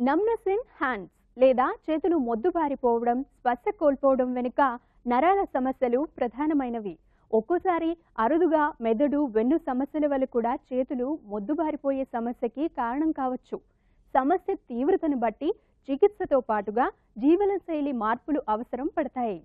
Numbness in hands లేదా చేతులు మొద్దుబారిపోవడం, స్పర్శ కోల్పోవడం వెనుక నరాల సమస్యలు ప్రధానమైనవి. ఒక్కోసారి అరుదుగా మెదడు, వెన్ను సమస్యల వల్ల కూడా చేతులు మొద్దుబారిపోయే సమస్యకి కారణం కావచ్చు. సమస్య తీవ్రతను బట్టి చికిత్సతో పాటుగా జీవనశైలి మార్పులు అవసరం పడతాయి.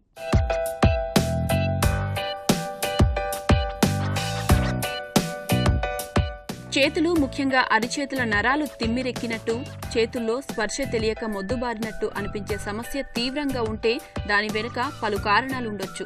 చేతులు, ముఖ్యంగా అరిచేతుల నరాలు తిమ్మిరెక్కినట్టు, చేతుల్లో స్పర్శ తెలియక మొద్దుబారినట్టు అనిపించే సమస్య తీవ్రంగా ఉంటే దాని వెనుక పలు కారణాలుండొచ్చు.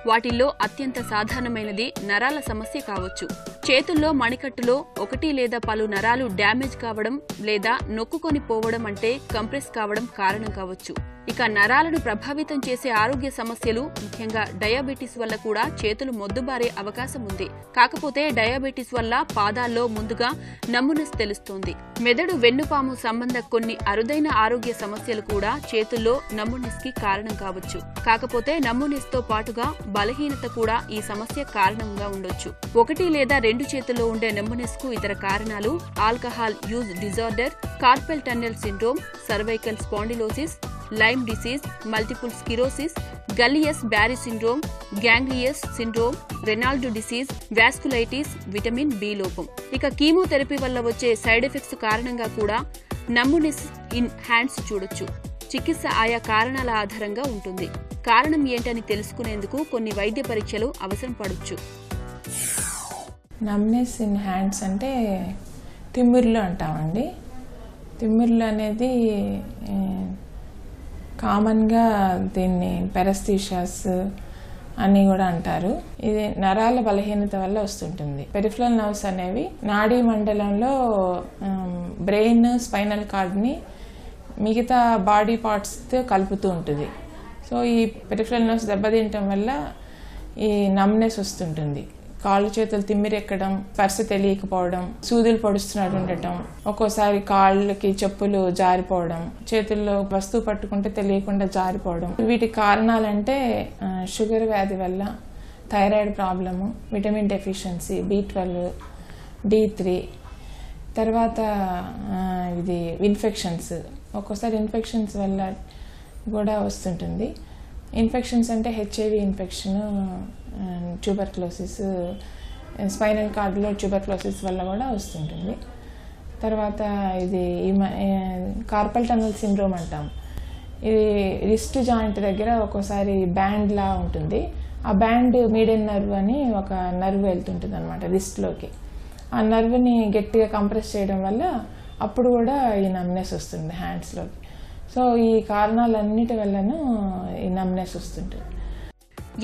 వాటిల్లో అత్యంత సాధారణమైనది నరాల సమస్య కావచ్చు. చేతుల్లో మణికట్టులో ఒకటి లేదా పలు నరాలు డ్యామేజ్ కావడం లేదా నొక్కుకొని పోవడం అంటే కంప్రెస్ కావడం కారణం కావచ్చు. ఇక నరాలను ప్రభావితం చేసే ఆరోగ్య సమస్యలు, ముఖ్యంగా డయాబెటీస్ వల్ల కూడా చేతులు మొద్దుబారే అవకాశం ఉంది. కాకపోతే డయాబెటీస్ వల్ల పాదాల్లో ముందుగా నమ్మునెస్ తెలుస్తోంది. మెదడు, వెన్నుపాము సంబంధ కొన్ని అరుదైన ఆరోగ్య సమస్యలు కూడా చేతుల్లో నమ్మునెస్ కి కారణం కావచ్చు. కాకపోతే నమ్మునెస్ తో పాటుగా బలహీనత కూడా ఈ సమస్య కారణంగా ఉండొచ్చు. ఒకటి లేదా రెండు చేతుల్లో ఉండే నమ్మునెస్ కు ఇతర కారణాలు alcohol use disorder, carpal tunnel syndrome, cervical spondylosis, Lyme disease, multiple sclerosis, Guillain Barre syndrome, ganglion syndrome, Raynaud disease, vasculitis, vitamin B లోపం. ఇక కీమోథెరపీ వల్ల వచ్చే సైడ్ ఎఫెక్ట్స్ కారణంగా కూడా నమ్మునెస్ ఇన్ హ్యాండ్స్ చూడొచ్చు. చికిత్స ఆయా కారణాల ఆధారంగా ఉంటుంది. కారణం ఏంటని తెలుసుకునేందుకు కొన్ని వైద్య పరీక్షలు అవసరం పడొచ్చు. నమ్నెస్ ఇన్ హ్యాండ్స్ అంటే తిమ్మిర్లు అంటామండి. తిమ్మిర్లు అనేది కామన్గా దీన్ని పెరస్థీషియాస్ అని కూడా అంటారు. ఇది నరాల బలహీనత వల్ల వస్తుంటుంది. పెరిఫరల్ నర్వ్స్ అనేవి నాడీ మండలంలో బ్రెయిన్, స్పైనల్ కార్డ్ని మిగతా బాడీ పార్ట్స్తో కలుపుతూ ఉంటుంది. సో ఈ పెరిఫరల్ నర్వ్స్ దెబ్బతింటం వల్ల ఈ నమ్నెస్ వస్తుంటుంది. కాళ్ళు చేతులు తిమ్మిరెక్కడం, స్పర్శ తెలియకపోవడం, సూదులు పొడుస్తున్నట్టు ఉండటం, ఒక్కోసారి కాళ్ళకి చెప్పులు జారిపోవడం, చేతుల్లో వస్తువు పట్టుకుంటే తెలియకుండా జారిపోవడం. వీటి కారణాలంటే షుగర్ వ్యాధి వల్ల, thyroid problem, vitamin deficiency, B12, D3, తర్వాత ఇది ఇన్ఫెక్షన్స్. ఒక్కోసారి ఇన్ఫెక్షన్స్ వల్ల కూడా వస్తుంటుంది. ఇన్ఫెక్షన్స్ అంటే HIV ఇన్ఫెక్షన్, ట్యూబర్క్లోసిస్, స్పైనల్ కార్డులో ట్యూబర్క్లోసిస్ వల్ల కూడా వస్తుంటుంది. తర్వాత ఇది కార్పల్ టన్నెల్ సిండ్రోమ్ అంటాం. ఇది రిస్ట్ జాయింట్ దగ్గర ఒక్కోసారి బ్యాండ్ లా ఉంటుంది. ఆ బ్యాండ్ మీడియన్ నర్వ్ అని ఒక నర్వ్ వెళ్తుంటుంది అనమాట రిస్ట్లోకి. ఆ నర్వ్ని గట్టిగా కంప్రెస్ చేయడం వల్ల అప్పుడు కూడా ఈ నమ్నెస్ వస్తుంది హ్యాండ్స్లోకి. సో ఈ కారణాలన్నిటి వల్లనూ ఈ నమ్నెస్ వస్తుంటుంది.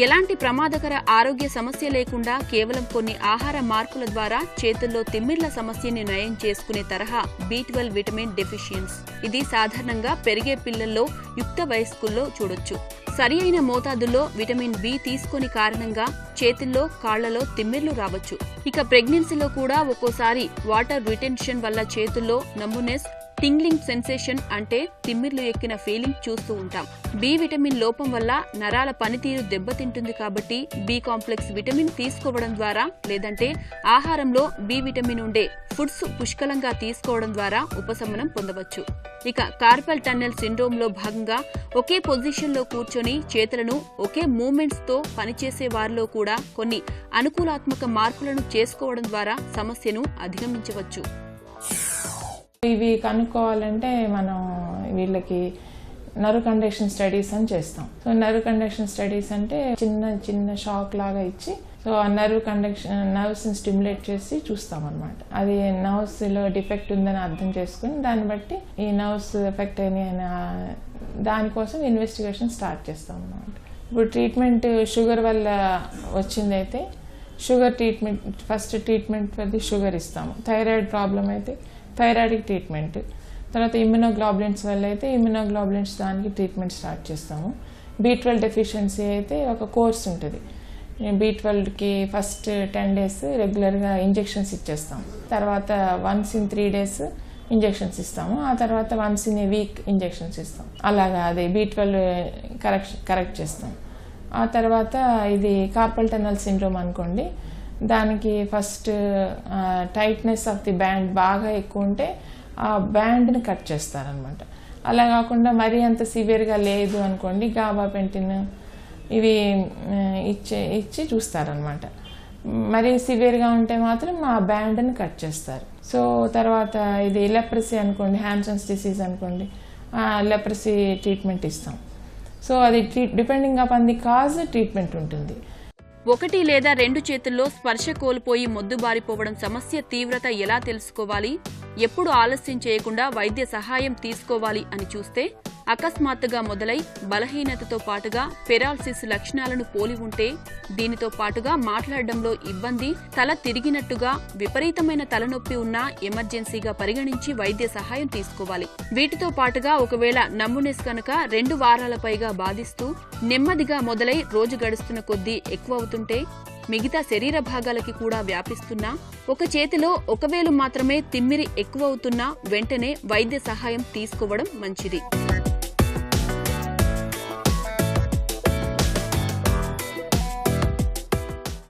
ఎలాంటి ప్రమాదకర ఆరోగ్య సమస్య లేకుండా కేవలం కొన్ని ఆహార మార్పుల ద్వారా చేతుల్లో తిమ్మిర్ల సమస్యని నయం చేసుకునే తరహా B12 విటమిన్ డెఫిషియన్స్. ఇది సాధారణంగా పెరిగే పిల్లల్లో, యుక్త వయస్కుల్లో చూడొచ్చు. సరి అయిన మోతాదుల్లో విటమిన్ బి తీసుకొని కారణంగా చేతుల్లో, కాళ్లలో తిమ్మిర్లు రావచ్చు. ఇక ప్రెగ్నెన్సీలో కూడా ఒక్కోసారి వాటర్ రిటెన్షన్ వల్ల చేతుల్లో నమ్మునెస్, టింగ్లింగ్ సెన్సేషన్ అంటే తిమ్మిర్లు ఎక్కిన ఫీలింగ్ చూస్తూ ఉంటాం. బి విటమిన్ లోపం వల్ల నరాల పనితీరు దెబ్బతింటుంది. కాబట్టి బి కాంప్లెక్స్ విటమిన్ తీసుకోవడం ద్వారా, లేదంటే ఆహారంలో బి విటమిన్ ఉండే ఫుడ్స్ పుష్కలంగా తీసుకోవడం ద్వారా ఉపశమనం పొందవచ్చు. ఇక కార్పల్ టన్నెల్ సిండ్రోమ్ లో భాగంగా ఒకే పొజిషన్ లో కూర్చొని చేతులను ఒకే మూవ్మెంట్స్ తో పనిచేసే వారిలో కూడా కొన్ని అనుకూలాత్మక మార్పులను చేసుకోవడం ద్వారా సమస్యను అధిగమించవచ్చు. ఇవి కనుక్కోవాలంటే మనం వీళ్ళకి నర్వ్ కండక్షన్ స్టడీస్ అని చేస్తాం. సో నర్వ్ కండక్షన్ స్టడీస్ అంటే చిన్న షాక్ లాగా ఇచ్చి, సో ఆ నర్వ్స్ని స్టిమ్యులేట్ చేసి చూస్తాం అనమాట. అది నర్వ్స్లో డిఫెక్ట్ ఉందని అర్థం చేసుకుని దాన్ని బట్టి ఈ నర్వ్స్ ఎఫెక్ట్ అయిన దానికోసం ఇన్వెస్టిగేషన్ స్టార్ట్ చేస్తాం అనమాట. ఇప్పుడు ట్రీట్మెంట్ షుగర్ వల్ల వచ్చిందైతే షుగర్ ట్రీట్మెంట్, ఫస్ట్ ట్రీట్మెంట్ అది షుగర్ ఇస్తాము. థైరాయిడ్ ప్రాబ్లం అయితే థైరాయిడ్కి ట్రీట్మెంట్, తర్వాత ఇమ్యునోగ్లోబులిన్స్ వల్ల అయితే ఇమ్యునోగ్లోబులిన్స్ దానికి ట్రీట్మెంట్ స్టార్ట్ చేస్తాము. B12 డెఫిషియన్సీ అయితే ఒక కోర్స్ ఉంటుంది. B12కి ఫస్ట్ 10 days రెగ్యులర్గా ఇంజెక్షన్స్ ఇచ్చేస్తాం. తర్వాత వన్స్ ఇన్ 3 days ఇంజెక్షన్స్ ఇస్తాము. ఆ తర్వాత once in a week injections ఇస్తాం. అలాగా అది B12 కరెక్ట్ చేస్తాం. ఆ తర్వాత ఇది కార్పల్ టన్నెల్ సిండ్రోమ్ అనుకోండి, దానికి first tightness of the band బాగా ఎక్కువ ఉంటే ఆ బ్యాండ్ని కట్ చేస్తారనమాట. అలా కాకుండా మరీ అంత సివియర్గా లేదు అనుకోండి, గాబాపెంటిన్ ఇవి ఇచ్చి చూస్తారనమాట. మరీ సివియర్గా ఉంటే మాత్రం ఆ బ్యాండ్ని కట్ చేస్తారు. సో తర్వాత ఇది లెప్రసీ అనుకోండి, హ్యాన్సన్స్ డిసీజ్ అనుకోండి, లెప్రసీ ట్రీట్మెంట్ ఇస్తాం. సో అది depending upon the cause treatment ఉంటుంది. 1 లేదా 2 చేతుల్లో స్పర్శ కోల్పోయి మొద్దుబారిపోవడం సమస్య తీవ్రత ఎలా తెలుసుకోవాలి, ఎప్పుడు ఆలస్యం చేయకుండా వైద్య సహాయం తీసుకోవాలి అని చూస్తే, అకస్మాత్తుగా మొదలై బలహీనతతో పాటుగా పెరాలసిస్ లక్షణాలను పోలి ఉంటే, దీనితో పాటుగా మాట్లాడడంలో ఇబ్బంది, తల తిరిగినట్టుగా విపరీతమైన తలనొప్పి ఉన్నా ఎమర్జెన్సీగా పరిగణించి వైద్య సహాయం తీసుకోవాలి. వీటితో పాటుగా ఒకవేళ నమ్మునెస్ కనుక 2 వారాల పైగా బాధిస్తూ నెమ్మదిగా మొదలై రోజు గడుస్తున్న కొద్దీ ఎక్కువ అవుతుంటే, మిగతా శరీర భాగాలకి కూడా వ్యాపిస్తున్నా, ఒక చేతిలో 1 వేలు మాత్రమే తిమ్మిరి ఎక్కువవుతున్నా వెంటనే వైద్య సహాయం తీసుకోవడం మంచిది.